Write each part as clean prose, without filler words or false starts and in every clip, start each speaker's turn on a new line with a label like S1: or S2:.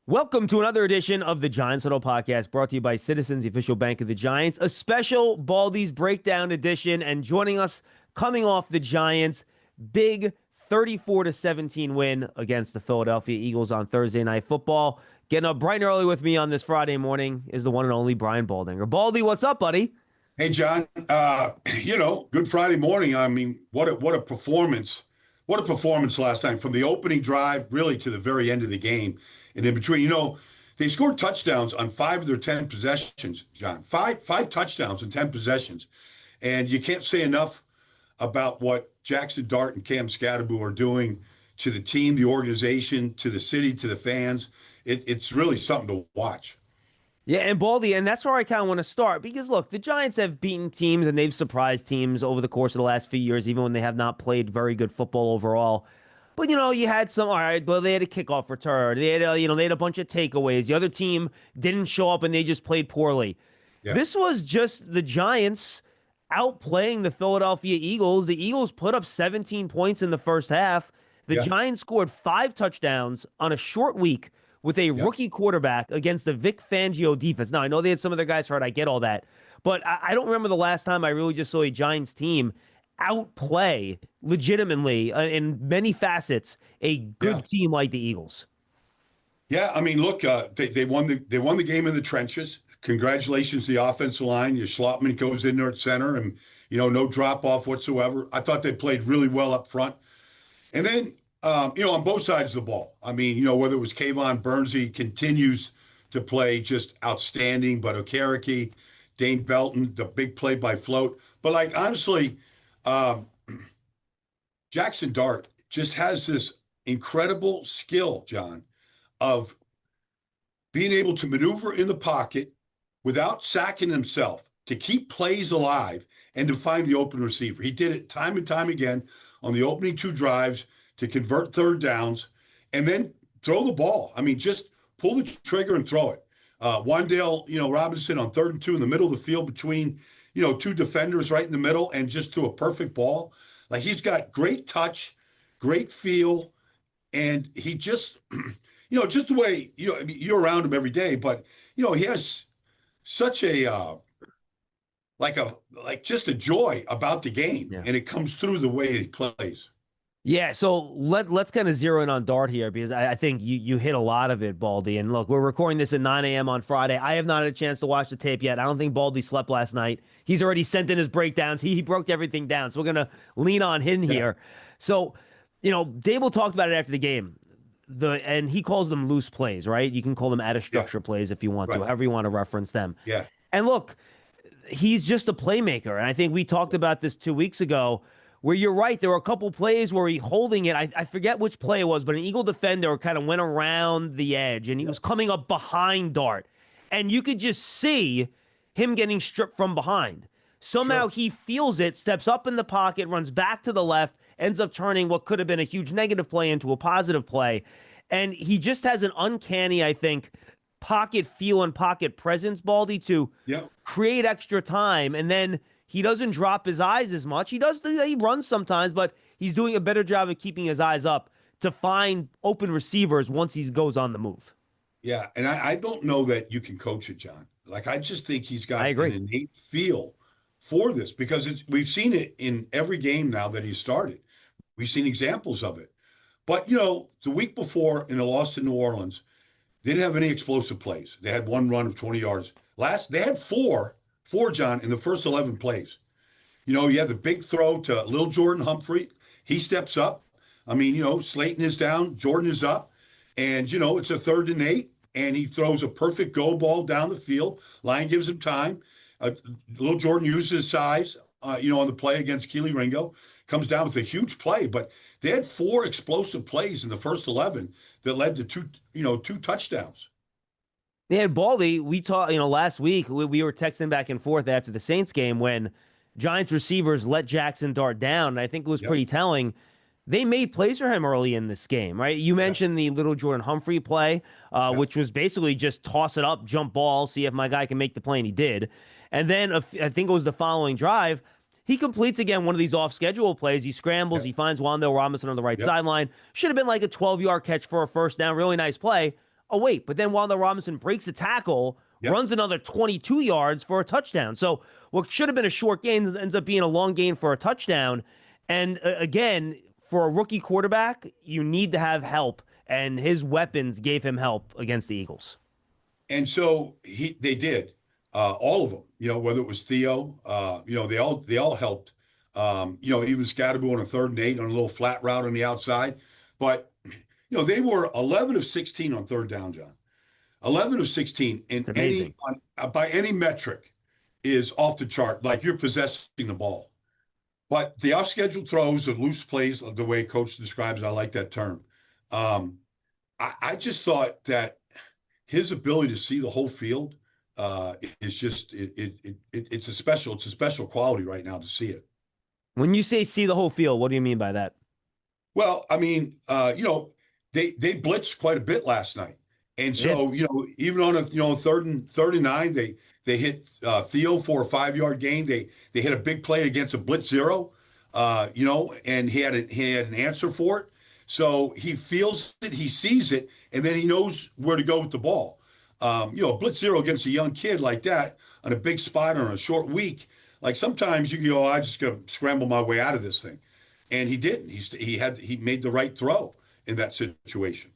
S1: Welcome to another edition of the Giants Huddle podcast, brought to you by Citizens, the official bank of the Giants. A special Baldy's breakdown edition, and joining us, coming off the Giants' big 34-17 win against the Philadelphia Eagles on Thursday Night Football. Getting up bright and early with me on this Friday morning is the one and only Brian Baldinger. Baldy, what's up, buddy?
S2: Hey, John, good Friday morning. I mean, what a performance. What a performance last night from the opening drive really to the very end of the game. And in between, they scored touchdowns on 5 of their 10 possessions, John. Five touchdowns in 10 possessions. And you can't say enough about what Jaxson Dart and Cam Scatterbo are doing to the team, the organization, to the city, to the fans. It's really something to watch.
S1: Yeah, and Baldy, and that's where I kind of want to start because, look, the Giants have beaten teams and they've surprised teams over the course of the last few years, even when they have not played very good football overall. But, you had some, all right, well, they had a kickoff return. They had, they had a bunch of takeaways. The other team didn't show up and they just played poorly.
S2: Yeah,
S1: This was just the Giants outplaying the Philadelphia Eagles. The Eagles put up 17 points in the first half. The
S2: yeah,
S1: Giants scored 5 touchdowns on a short week with a
S2: yeah.
S1: rookie quarterback against the Vic Fangio defense. Now, I know they had some of their guys hurt. I get all that. But I don't remember the last time I really just saw a Giants team outplay legitimately in many facets a
S2: Yeah.
S1: good team like the Eagles.
S2: Yeah, I mean, look, they won the game in the trenches. Congratulations to the offensive line. Your Schlotman goes in there at center, and no drop off whatsoever. I thought they played really well up front, and then on both sides of the ball. I mean, whether it was Kayvon Burns, he continues to play just outstanding, but Okereke, Dane Belton, the big play by Float. But like honestly, um, Jaxson Dart just has this incredible skill, John, of being able to maneuver in the pocket without sacking himself, to keep plays alive and to find the open receiver. He did it time and time again on the opening 2 drives to convert third downs and then throw the ball. I mean, just pull the trigger and throw it. Wandale, Robinson on 3rd and 2 in the middle of the field between, 2 defenders right in the middle and just threw a perfect ball. Like he's got great touch, great feel, and he just, just the way, I mean, you're around him every day, but, he has such a, just a joy about the game,
S1: Yeah.
S2: and it comes through the way he plays.
S1: Yeah, so let's kind of zero in on Dart here because I think you hit a lot of it, Baldy. And look, we're recording this at 9 a.m. on Friday. I have not had a chance to watch the tape yet. I don't think Baldy slept last night. He's already sent in his breakdowns. He broke everything down. So we're gonna lean on him
S2: Yeah,
S1: here. So, Dable talked about it after the game. And he calls them loose plays, right? You can call them out of
S2: yeah,
S1: structure plays if you want to,
S2: right.
S1: however you want to reference them.
S2: Yeah,
S1: And look, he's just a playmaker. And I think we talked about this 2 weeks ago, where you're right. There were a couple plays where he holding it. I forget which play it was, but an Eagle defender kind of went around the edge and he
S2: yeah,
S1: was coming up behind Dart. And you could just see him getting stripped from behind. Somehow
S2: sure.
S1: he feels it, steps up in the pocket, runs back to the left, ends up turning what could have been a huge negative play into a positive play. And he just has an uncanny, I think, pocket feel and pocket presence, Baldy, to
S2: Yeah,
S1: create extra time. And then he doesn't drop his eyes as much. He runs sometimes, but he's doing a better job of keeping his eyes up to find open receivers once he goes on the move.
S2: yeah. And I don't know that you can coach it, John. Like, I just think he's
S1: I
S2: got an
S1: agree.
S2: innate feel for this because we've seen it in every game now that he's started. We've seen examples of it. But, the week before in the loss to New Orleans, they didn't have any explosive plays. They had one run of 20 yards. They had four, John, in the first 11 plays. You have the big throw to Lil Jordan Humphrey. He steps up. I mean, Slayton is down, Jordan is up, and, it's a 3rd and 8, and he throws a perfect go ball down the field. Lion gives him time. Lil Jordan uses his size, on the play against Keely Ringo, comes down with a huge play. But they had 4 explosive plays in the first 11 that led to two touchdowns.
S1: Yeah, Baldy, we talked, last week, we were texting back and forth after the Saints game when Giants receivers let Jaxson Dart down. And I think it was
S2: Yep.
S1: pretty telling. They made plays for him early in this game, right? You
S2: Yes.
S1: mentioned the little Jordan Humphrey play,
S2: Yep.
S1: which was basically just toss it up, jump ball, see if my guy can make the play, and he did. And then I think it was the following drive. He completes again one of these off schedule plays. He scrambles,
S2: Yep.
S1: he finds Wandale Robinson on the right
S2: Yep.
S1: sideline. Should have been like a 12-yard catch for a first down. Really nice play. Oh, wait, but then Wanda Robinson breaks a tackle,
S2: Yep.
S1: runs another 22 yards for a touchdown. So what should have been a short gain ends up being a long gain for a touchdown. And again, for a rookie quarterback, you need to have help, and his weapons gave him help against the Eagles.
S2: And so they did, all of them. Whether it was Theo, they all helped. Even Scadaboo on a 3rd and 8 on a little flat route on the outside. But they were 11 of 16 on 3rd down, John. 11 of 16 in by any metric is off the chart. Like, you're possessing the ball. But the off-schedule throws, the loose plays, the way Coach describes it, I like that term. I just thought that his ability to see the whole field is just it's a special quality right now to see it.
S1: When you say see the whole field, what do you mean by that?
S2: Well, I mean, they blitzed quite a bit last night, and so even on a 3rd and 39, they hit Theo for a 5-yard gain. They hit a big play against a blitz zero, and he had an answer for it. So he feels it, he sees it, and then he knows where to go with the ball. A blitz zero against a young kid like that on a big spot on a short week, like, sometimes you go, I just got to scramble my way out of this thing. And he didn't. He made the right throw in that situation.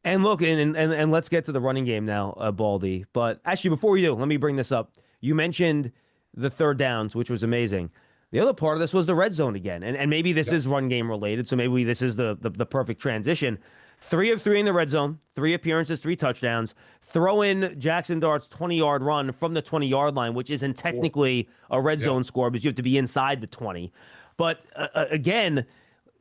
S1: And look, and let's get to the running game now, Baldy. But actually, before we do, let me bring this up. You mentioned the 3rd downs, which was amazing. The other part of this was the red zone again. And maybe this is run game related, so maybe this is the perfect transition. 3 of 3 in the red zone, 3 appearances, 3 touchdowns. Throw in Jaxson Dart's 20-yard run from the 20-yard line, which isn't technically a red zone score because you have to be inside the 20. But again,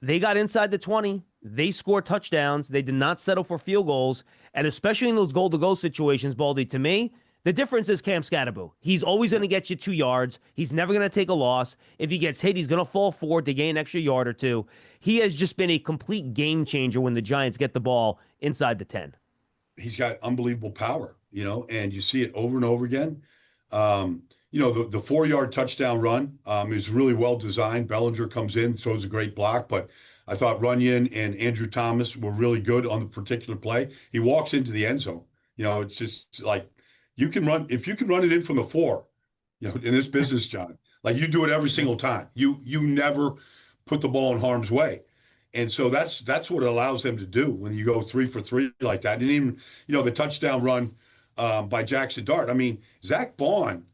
S1: they got inside the 20. They scored touchdowns. They did not settle for field goals. And especially in those goal-to-go situations, Baldy, to me, the difference is Cam Scadaboo. He's always going to get you 2 yards. He's never going to take a loss. If he gets hit, he's going to fall forward to gain an extra yard or 2. He has just been a complete game changer when the Giants get the ball inside the 10.
S2: He's got unbelievable power, and you see it over and over again. The 4-yard touchdown run is really well designed. Baldinger comes in, throws a great block, but I thought Runyon and Andrew Thomas were really good on the particular play. He walks into the end zone. It's just like, if you can run it in from the 4, in this business, John, like, you do it every single time. You never put the ball in harm's way. And so that's what it allows them to do when you go 3 for 3 like that. And even, the touchdown run by Jaxson Dart. I mean, Zach Bond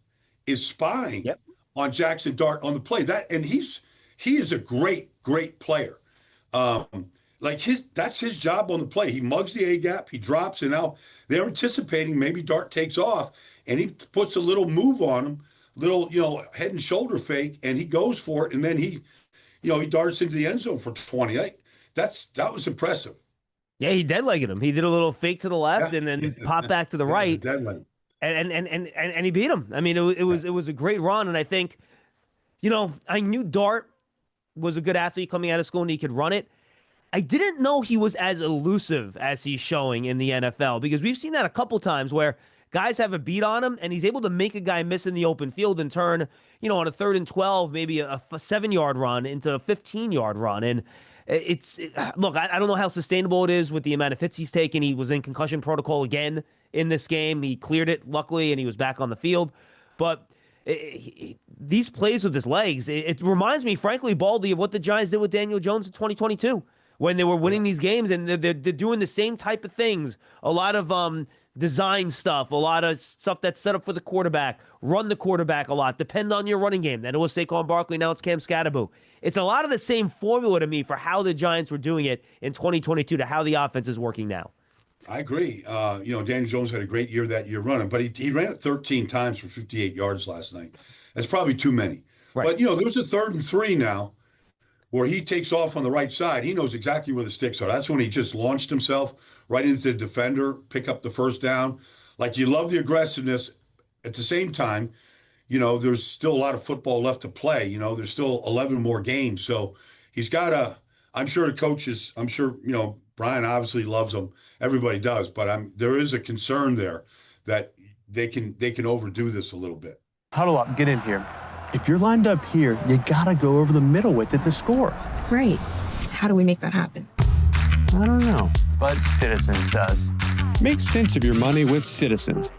S2: is spying on Jaxson Dart on the play. He is a great player. That's his job on the play. He mugs the A gap, he drops, and now they're anticipating maybe Dart takes off, and he puts a little move on him, little head and shoulder fake, and he goes for it, and then he darts into the end zone for 20. That was impressive.
S1: Yeah, he dead-legged him. He did a little fake to the left and then popped back to the right.
S2: Dead leg.
S1: And he beat him. I mean, it was a great run, and I think, I knew Dart was a good athlete coming out of school and he could run it. I didn't know he was as elusive as he's showing in the NFL, because we've seen that a couple times where guys have a beat on him and he's able to make a guy miss in the open field and turn, on a 3rd and 12, maybe a 7-yard run into a 15-yard run. And look, I don't know how sustainable it is with the amount of hits he's taken. He was in concussion protocol again in this game. He cleared it, luckily, and he was back on the field. But these plays with his legs, it reminds me, frankly, Baldy, of what the Giants did with Daniel Jones in 2022 when they were winning these games, and they're doing the same type of things. A lot of design stuff, a lot of stuff that's set up for the quarterback, run the quarterback a lot, depend on your running game. Then it was Saquon Barkley, now it's Cam Scadaboo. It's a lot of the same formula to me for how the Giants were doing it in 2022 to how the offense is working now.
S2: I agree. Daniel Jones had a great year that year running, but he ran it 13 times for 58 yards last night. That's probably too many. Right. But, there's a 3rd and 3 now where he takes off on the right side. He knows exactly where the sticks are. That's when he just launched himself right into the defender, pick up the 1st down. Like, you love the aggressiveness. At the same time, there's still a lot of football left to play. There's still 11 more games. So he's got I'm sure the coaches, Brian obviously loves him. Everybody does. But there is a concern there that they can overdo this a little bit.
S3: Huddle up, get in here. If you're lined up here, you gotta go over the middle with it to score.
S4: Right. How do we make that happen?
S3: I don't know, but Citizens does. Make sense of your money with Citizens,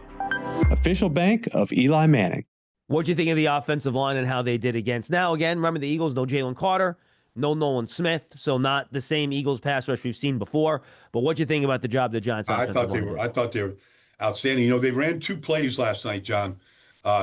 S3: official bank of Eli Manning.
S1: What'd you think of the offensive line and how they did against? Now, again, remember the Eagles, no Jalen Carter, no Nolan Smith, so not the same Eagles pass rush we've seen before. But what'd you think about the job the Giants offensive line did?
S2: I thought they were outstanding. You know, they ran 2 plays last night, John.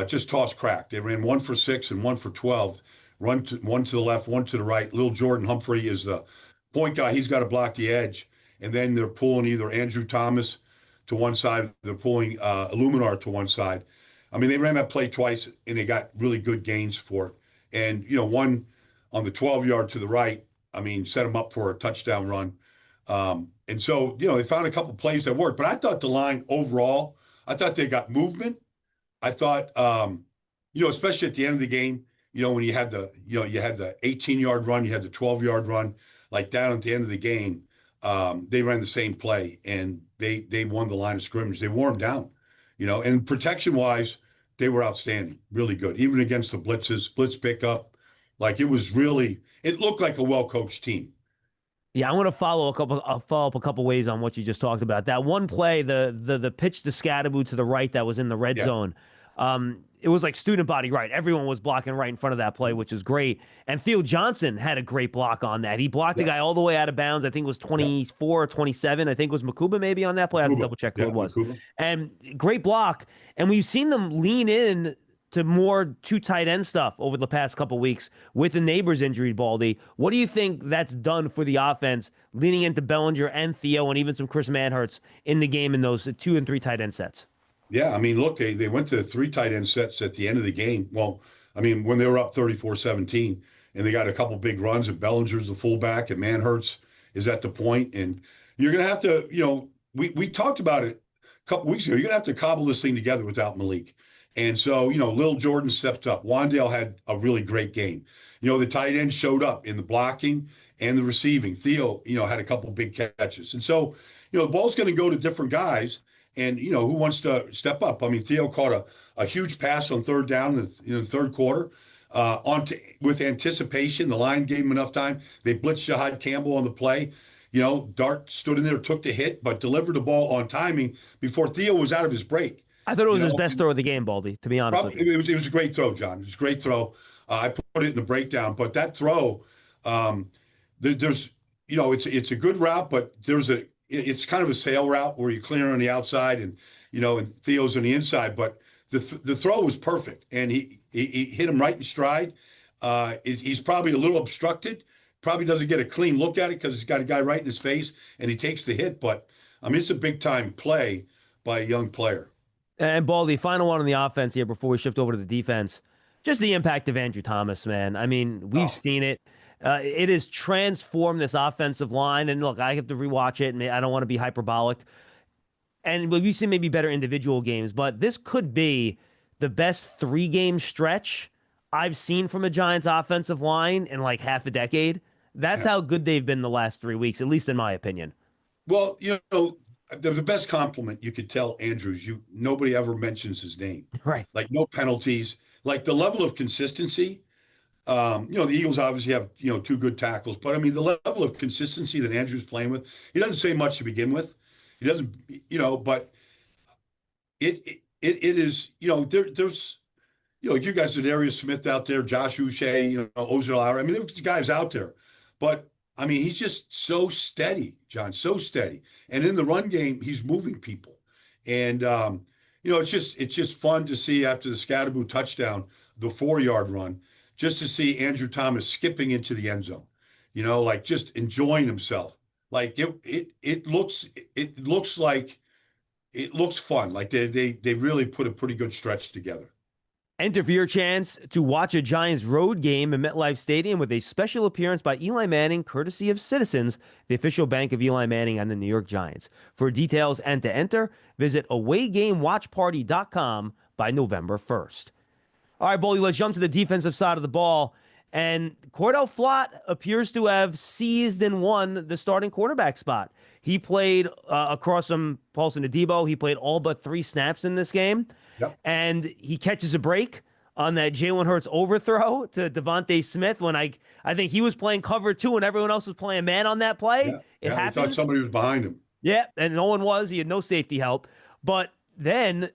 S2: Just toss crack. They ran 1 for 6 and 1 for 12. One to the left, one to the right. Little Jordan Humphrey is the point guy. He's got to block the edge. And then they're pulling either Andrew Thomas to one side, they're pulling Illuminar to one side. I mean, they ran that play twice, and they got really good gains for it. And, you know, one on the 12-yard to the right, I mean, set them up for a touchdown run. And so, you know, they found a couple plays that worked. But I thought the line overall, I thought they got movement. I thought, you know, especially at the end of the game, you know, when you had the 18-yard run, you had the 12-yard run, like down at the end of the game, they ran the same play, and they won the line of scrimmage. They wore them down. You know, and protection-wise, they were outstanding, really good. Even against the blitz pickup, like it looked like a well-coached team.
S1: Yeah, I want to follow up a couple ways on what you just talked about. That one play, the pitch to Scadaboo to the right that was in the red zone. It was like student body right. Everyone was blocking right in front of that play, which is great. And Theo Johnson had a great block on that. He blocked the guy all the way out of bounds. I think it was 24 or 27. I think it was Makuba maybe on that play. I have to double check who it was. Makuba. And great block. And we've seen them lean in to more 2 tight end stuff over the past couple weeks with the Neighbors injury, Baldy. What do you think that's done for the offense, leaning into Bellinger and Theo and even some Chris Manhertz in the game in those 2 and 3 tight end sets?
S2: Yeah, I mean, look, they went to 3 tight end sets at the end of the game. Well, I mean, when they were up 34-17, and they got a couple big runs, and Bellinger's the fullback, and Manhertz is at the point. And you're going to have to, you know, we talked about it a couple weeks ago. You're going to have to cobble this thing together without Malik. And so, you know, Lil Jordan stepped up. Wandale had a really great game. You know, the tight end showed up in the blocking and the receiving. Theo, you know, had a couple big catches. And so, you know, the ball's going to go to different guys. And, you know, who wants to step up? I mean, Theo caught a huge pass on 3rd down in the 3rd quarter with anticipation. The line gave him enough time. They blitzed Shahad Campbell on the play. You know, Dart stood in there, took the hit, but delivered the ball on timing before Theo was out of his break.
S1: I thought it was his best throw of the game, Baldy, to be honest with you.
S2: It was a great throw, John. It was a great throw. I put it in the breakdown. But that throw, there's, you know, it's a good route, but it's kind of a sail route where you clear on the outside and, you know, and Theo's on the inside. But the throw was perfect, and he hit him right in stride. He's probably a little obstructed, probably doesn't get a clean look at it because he's got a guy right in his face, and he takes the hit. But, I mean, it's a big-time play by a young player.
S1: And Baldy, final one on the offense here before we shift over to the defense. Just the impact of Andrew Thomas, man. I mean, we've seen it. It has transformed this offensive line. And look, I have to rewatch it, and I don't want to be hyperbolic. And we've seen maybe better individual games, but this could be the best 3-game stretch I've seen from a Giants offensive line in like half a decade. That's how good they've been the last 3 weeks, at least in my opinion.
S2: Well, you know, the best compliment you could tell Andrews, nobody ever mentions his name.
S1: Right.
S2: Like no penalties, like the level of consistency. You know, the Eagles obviously have, you know, 2 good tackles, but I mean, the level of consistency that Andrews playing with, he doesn't say much to begin with. He doesn't, you know, but it is, you know, there's, you know, you guys, Darius Smith out there, Josh Uche, you know, Ozil. I mean, there's guys out there, but I mean, he's just so steady, John, so steady. And in the run game, he's moving people. And, you know, it's just fun to see after the Scadaboo touchdown, the 4-yard run, just to see Andrew Thomas skipping into the end zone, you know, like just enjoying himself. Like it looks fun. Like they really put a pretty good stretch together.
S1: Enter for your chance to watch a Giants road game in MetLife Stadium with a special appearance by Eli Manning, courtesy of Citizens, the official bank of Eli Manning and the New York Giants. For details and to enter, visit awaygamewatchparty.com by November 1st. All right, Boldy, let's jump to the defensive side of the ball. And Cordell Flott appears to have seized and won the starting quarterback spot. He played across from Paulson Adebo. He played all but 3 snaps in this game.
S2: Yep.
S1: And he catches a break on that Jalen Hurts overthrow to Devontae Smith when I think he was playing cover 2 and everyone else was playing man on that play.
S2: Yeah. I thought somebody was behind him.
S1: Yeah, and no one was. He had no safety help. But then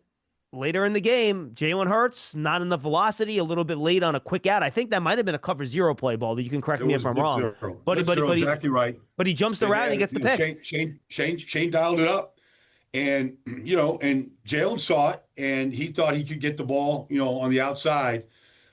S1: later in the game, Jalen Hurts, not enough velocity, a little bit late on a quick out. I think that might have been a cover zero play ball. You can correct
S2: It
S1: me
S2: was
S1: if
S2: a
S1: I'm
S2: blitz
S1: wrong.
S2: zero.
S1: But he,
S2: Blitz
S1: but he,
S2: zero,
S1: but he,
S2: exactly right.
S1: but he jumps
S2: And
S1: around and he
S2: then,
S1: gets the pick.
S2: Shane dialed it up. And, and Jalen saw it, and he thought he could get the ball, on the outside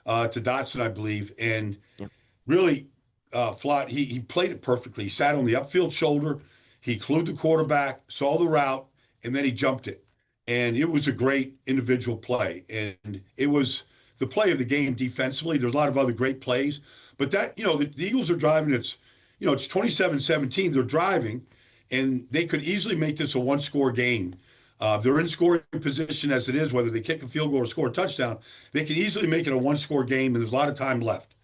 S2: to Dotson, I believe. And
S1: Yep.
S2: really, Flott, he played it perfectly. He sat on the upfield shoulder. He clued the quarterback, saw the route, and then he jumped it. And it was a great individual play. And it was the play of the game defensively. There's a lot of other great plays. But that, the Eagles are driving. It's 27-17. They're driving, and they could easily make this a one-score game. They're in scoring position as it is, whether they kick a field goal or score a touchdown. They can easily make it a one-score game, and there's a lot of time left.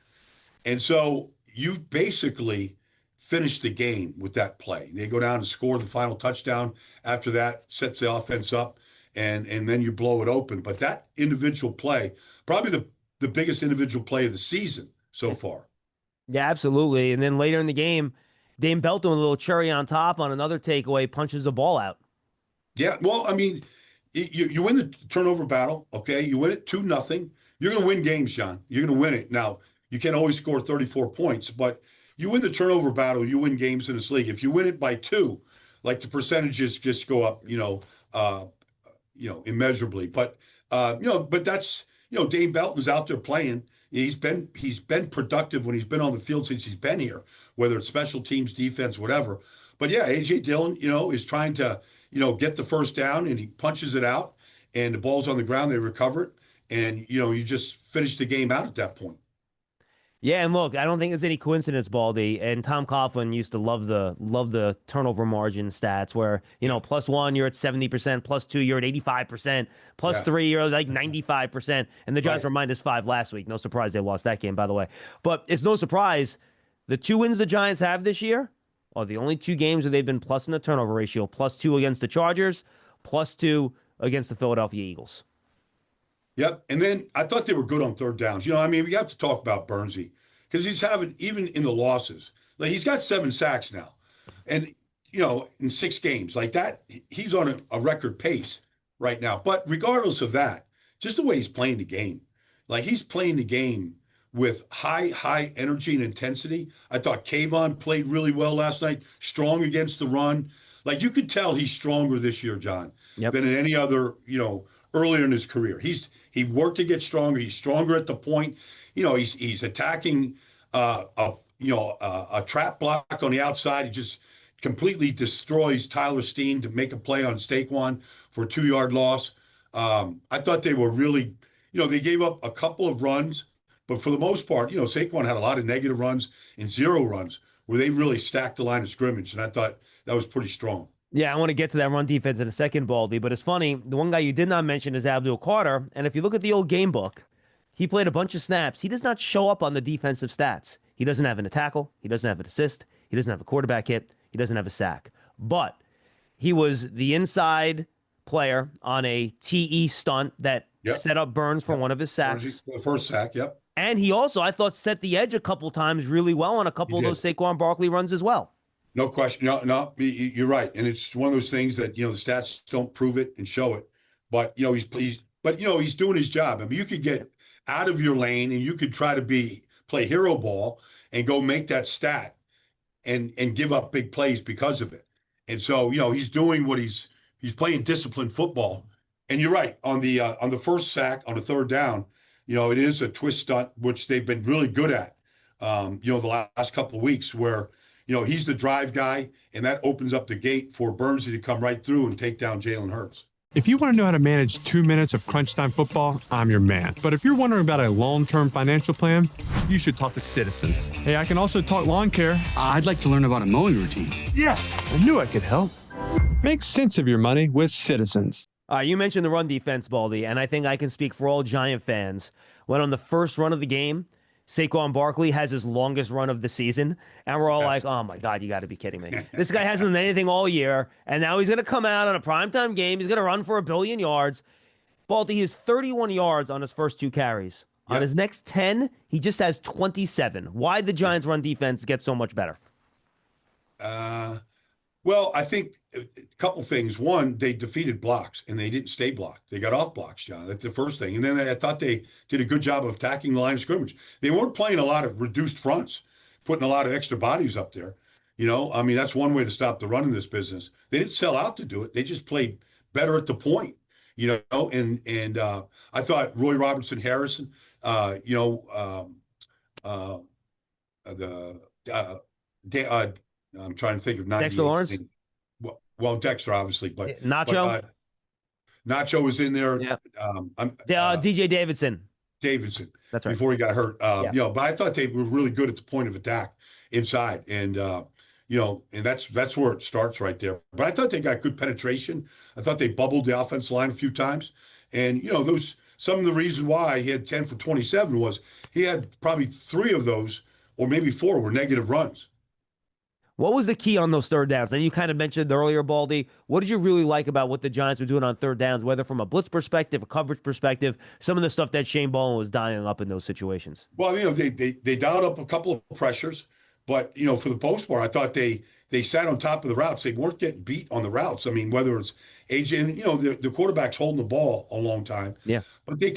S2: And so you basically finish the game with that play. They go down and score the final touchdown. After that, sets the offense up, and then you blow it open. But that individual play, probably the biggest individual play of the season so far.
S1: Yeah, absolutely. And then later in the game, Dame Belton, a little cherry on top on another takeaway, punches the ball out.
S2: Yeah, well, I mean, you win the turnover battle, okay? You win it 2-0. You're going to win games, John. You're going to win it. Now, you can't always score 34 points, but you win the turnover battle, you win games in this league. If you win it by 2, like the percentages just go up, immeasurably. But but that's Dame Belton's out there playing. He's been productive when he's been on the field since he's been here, whether it's special teams, defense, whatever. But yeah, AJ Dillon, is trying to get the first down, and he punches it out, and the ball's on the ground. They recover it, and you just finish the game out at that point.
S1: Yeah, and look, I don't think there's any coincidence, Baldy. And Tom Coughlin used to love the turnover margin stats, where +1 you're at 70%, +2 you're at 85%, +3 you're like 95%, and the Giants were -5 last week. No surprise they lost that game, by the way. But it's no surprise the 2 wins the Giants have this year are the only 2 games where they've been plus in the turnover ratio, +2 against the Chargers, +2 against the Philadelphia Eagles.
S2: Yep. And then I thought they were good on third downs. We have to talk about Bernsey, because he's having, even in the losses, like he's got 7 sacks now. And, in 6 games like that, he's on a record pace right now. But regardless of that, just the way he's playing the game, like he's playing the game with high energy and intensity. I thought Kayvon played really well last night, strong against the run. Like you could tell he's stronger this year, John, than in any other, earlier in his career. He worked to get stronger. He's stronger at the point. He's attacking a trap block on the outside. He just completely destroys Tyler Steen to make a play on Saquon for a 2-yard loss. I thought they were really, they gave up a couple of runs, but for the most part, Saquon had a lot of negative runs and 0 runs where they really stacked the line of scrimmage. And I thought that was pretty strong.
S1: Yeah, I want to get to that run defense in a second, Baldy, but it's funny. The one guy you did not mention is Abdul Carter. And if you look at the old game book, he played a bunch of snaps. He does not show up on the defensive stats. He doesn't have a tackle. He doesn't have an assist. He doesn't have a quarterback hit. He doesn't have a sack. But he was the inside player on a TE stunt that set up Burns for one of his sacks.
S2: The first sack, yep.
S1: And he also, I thought, set the edge a couple times really well on a couple of those Saquon Barkley runs as well.
S2: No question. No, you're right. And it's one of those things that, the stats don't prove it and show it. But, he's doing his job. I mean, you could get out of your lane and you could try to play hero ball and go make that stat and give up big plays because of it. And so, he's doing what he's playing disciplined football. And you're right. On the first sack, on the third down, it is a twist stunt, which they've been really good at, the last couple of weeks, where he's the drive guy, and that opens up the gate for Bernsey to come right through and take down Jalen Hurts.
S4: If you want to know how to manage 2 minutes of crunch time football, I'm your man. But if you're wondering about a long-term financial plan, you should talk to Citizens. Hey, I can also talk lawn care.
S5: I'd like to learn about a mowing routine.
S4: Yes, I knew I could help. Make sense of your money with Citizens.
S1: You mentioned the run defense, Baldy, and I think I can speak for all Giant fans. When on the first run of the game, Saquon Barkley has his longest run of the season, and we're all like, oh, my God, you got to be kidding me. This guy hasn't done anything all year, and now he's going to come out on a primetime game. He's going to run for 1 billion yards. Baldy, he has 31 yards on his first 2 carries. On his next 10, he just has 27. Why the Giants' run defense get so much better?
S2: Well, I think a couple things. One, they defeated blocks and they didn't stay blocked. They got off blocks, John. That's the first thing. And then I thought they did a good job of attacking the line of scrimmage. They weren't playing a lot of reduced fronts, putting a lot of extra bodies up there. I mean, that's one way to stop the run in this business. They didn't sell out to do it. They just played better at the point, and I thought Roy Robertson Harrison, uh, the I'm trying to think of
S1: Dexter Lawrence?
S2: 98. Well, Dexter, obviously, but
S1: Nacho?
S2: Nacho was in there.
S1: Yeah.
S2: I'm
S1: DJ Davidson.
S2: Davidson.
S1: That's right.
S2: Before he got hurt.
S1: Yeah.
S2: But I thought they were really good at the point of attack inside. And and that's where it starts right there. But I thought they got good penetration. I thought they bubbled the offensive line a few times. And those some of the reason why he had 10 for 27 was he had probably 3 of those, or maybe 4, were negative runs.
S1: What was the key on those third downs? And you kind of mentioned earlier, Baldy. What did you really like about what the Giants were doing on third downs, whether from a blitz perspective, a coverage perspective, some of the stuff that Shane Bowen was dialing up in those situations?
S2: Well, they dialed up a couple of pressures, but for the most part, I thought they sat on top of the routes. They weren't getting beat on the routes. I mean, whether it's AJ and the quarterback's holding the ball a long time.
S1: Yeah.
S2: But the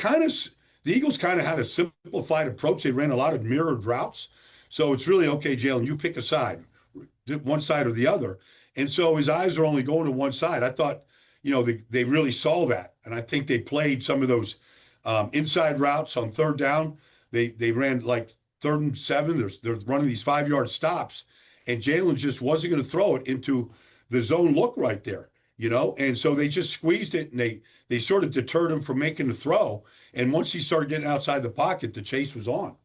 S2: Eagles kind of had a simplified approach. They ran a lot of mirrored routes. So it's really, okay, Jalen, you pick a side, one side or the other. And so his eyes are only going to one side. I thought, they really saw that. And I think they played some of those inside routes on third down. They ran like 3rd and 7. They're running these 5-yard stops. And Jalen just wasn't going to throw it into the zone look right there, And so they just squeezed it, and they sort of deterred him from making the throw. And once he started getting outside the pocket, the chase was on.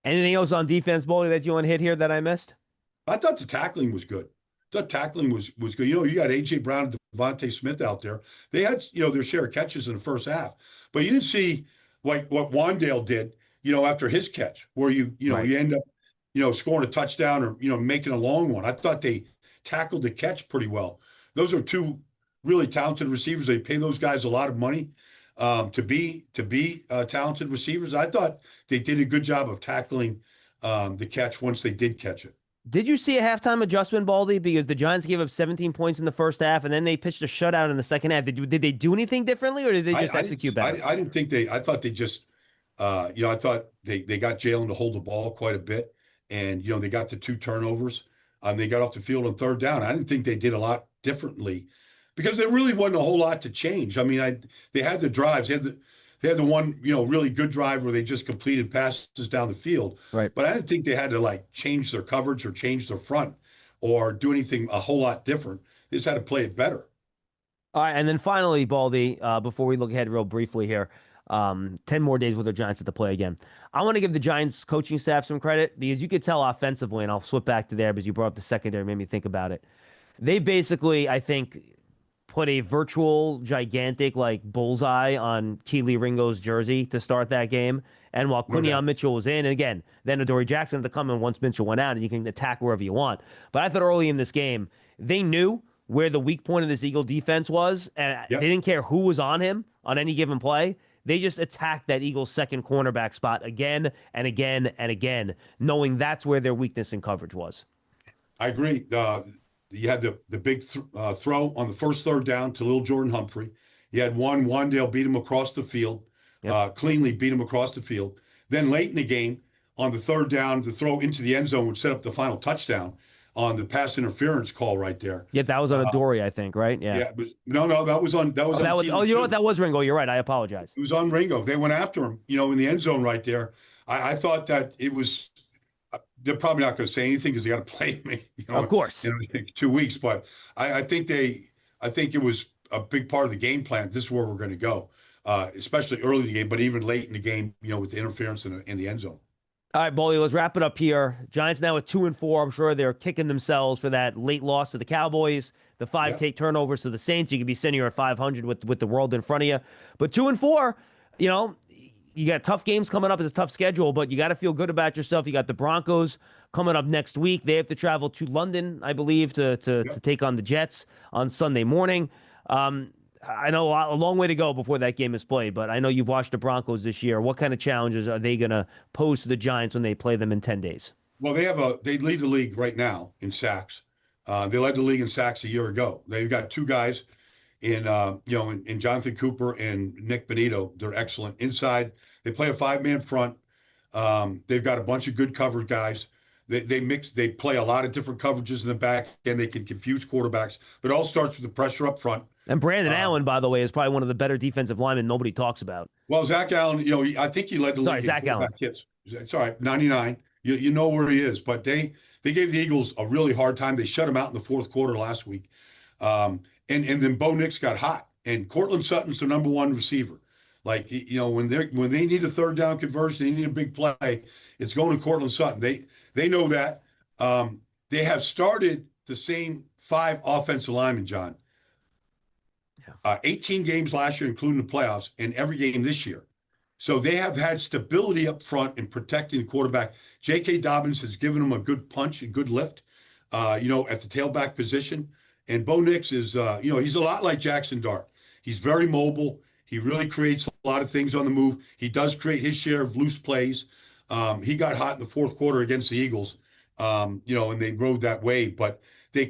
S1: Anything else on defense, Baldy, that you want to hit here that I missed?
S2: I thought the tackling was good. I thought tackling was good. You got A.J. Brown and Devontae Smith out there. They had, their share of catches in the first half. But you didn't see like what Wandale did, after his catch, where you end up, scoring a touchdown or, making a long one. I thought they tackled the catch pretty well. Those are 2 really talented receivers. They pay those guys a lot of money to be talented receivers. I thought they did a good job of tackling the catch once they did catch it.
S1: Did you see a halftime adjustment, Baldy? Because the Giants gave up 17 points in the first half, and then they pitched a shutout in the second half. Did they do anything differently, or did they just execute better?
S2: I didn't think I thought they just, I thought they got Jalen to hold the ball quite a bit, and they got the 2 turnovers. They got off the field on third down. I didn't think they did a lot differently, because there really wasn't a whole lot to change. I mean, they had the drives. They had the one, really good drive where they just completed passes down the field.
S1: Right.
S2: But I didn't think they had to change their coverage or change their front or do anything a whole lot different. They just had to play it better.
S1: All right, and then finally, Baldy, before we look ahead real briefly here, 10 more days with the Giants at the play again. I want to give the Giants coaching staff some credit, because you could tell offensively, and I'll flip back to there because you brought up the secondary, made me think about it. They basically, I think, put a virtual gigantic bullseye on Keely Ringo's jersey to start that game. And while Quinyon Mitchell was in, and again, then Adoree Jackson had to come in once Mitchell went out, and you can attack wherever you want. But I thought early in this game, they knew where the weak point of this Eagle defense was, and they didn't care who was on him on any given play. They just attacked that Eagles second cornerback spot again and again and again, knowing that's where their weakness in coverage was.
S2: I agree. You had the big throw on the first third down to Lil Jordan Humphrey. You had Wandale beat him across the field, cleanly beat him across the field. Then late in the game, on the third down, the throw into the end zone would set up the final touchdown on the pass interference call right there.
S1: Yeah, that was on Adoree, I think, right? Yeah.
S2: Yeah, but no, that was on. That was.
S1: You know what? That was Ringo. You're right. I apologize.
S2: It was on Ringo. They went after him, in the end zone right there. I thought that it was. They're probably not going to say anything because they got to play me,
S1: of course,
S2: in 2 weeks. But I think it was a big part of the game plan. This is where we're going to go, especially early in the game, but even late in the game, with the interference in the end zone.
S1: All right, Bolly, let's wrap it up here. Giants now at 2-4. I'm sure they're kicking themselves for that late loss to the Cowboys, the 5 take turnovers to the Saints. You could be sitting here at 500 with the world in front of you. But 2-4, you got tough games coming up. It's a tough schedule, but you got to feel good about yourself. You got the Broncos coming up next week. They have to travel to London, I believe, to take on the Jets on Sunday morning. I know a long way to go before that game is played, but I know you've watched the Broncos this year. What kind of challenges are they going to pose to the Giants when they play them in 10 days?
S2: Well, they lead the league right now in sacks. They led the league in sacks a year ago. They've got two guys in Jonathan Cooper and Nick Benito. They're excellent inside. They play a 5-man front. They've got a bunch of good covered guys. They play a lot of different coverages in the back, and they can confuse quarterbacks. But it all starts with the pressure up front.
S1: And Brandon Allen, by the way, is probably one of the better defensive linemen nobody talks about.
S2: Well, Zach Allen, I think he led the league in quarterback hits. It's all right, 99. You know where he is, but they gave the Eagles a really hard time. They shut him out in the fourth quarter last week, and then Bo Nix got hot, and Cortland Sutton's the number one receiver. Like when they need a third down conversion, they need a big play. It's going to Cortland Sutton. They know that. They have started the same 5 offensive linemen, John. 18 games last year, including the playoffs, and every game this year. So they have had stability up front in protecting the quarterback. J.K. Dobbins has given them a good punch, a good lift, at the tailback position. And Bo Nix is, he's a lot like Jaxson Dart. He's very mobile. He really creates a lot of things on the move. He does create his share of loose plays. He got hot in the fourth quarter against the Eagles, and they rode that wave. But they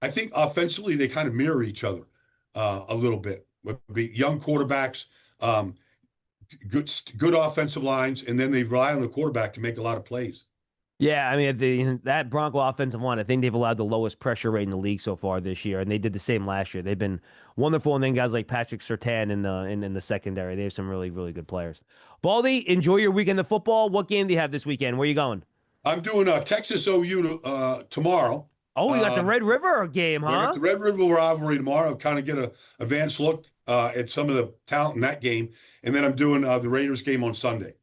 S2: I think offensively, they kind of mirror each other a little bit. Young quarterbacks, good offensive lines, and then they rely on the quarterback to make a lot of plays.
S1: Yeah, I mean, that Bronco offensive line, I think they've allowed the lowest pressure rate in the league so far this year, and they did the same last year. They've been wonderful, and then guys like Patrick Surtain in the secondary. They have some really, really good players. Baldy, enjoy your weekend of football. What game do you have this weekend? Where are you going?
S2: I'm doing Texas OU tomorrow.
S1: Oh, you got the Red River game, huh?
S2: I got the Red River rivalry tomorrow. Kind of get an advanced look at some of the talent in that game, and then I'm doing the Raiders game on Sunday.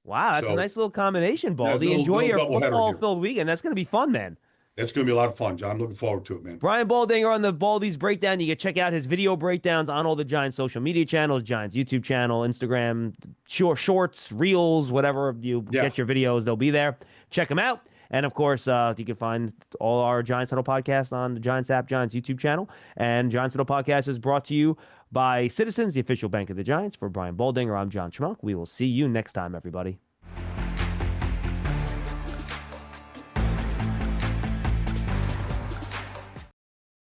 S1: Wow, that's a nice little combination, Baldy.
S2: Yeah,
S1: enjoy your football-filled weekend. That's going to be fun, man.
S2: It's going to be a lot of fun, John. I'm looking forward to it, man.
S1: Brian Baldinger on the Baldy's Breakdown. You can check out his video breakdowns on all the Giants social media channels, Giants YouTube channel, Instagram, shorts, reels, whatever you get your videos, they'll be there. Check them out. And, of course, you can find all our Giants Huddle podcast on the Giants app, Giants YouTube channel. And Giants Huddle podcast is brought to you by Citizens, the official bank of the Giants. For Brian Baldinger, I'm John Schmuck. We will see you next time, everybody.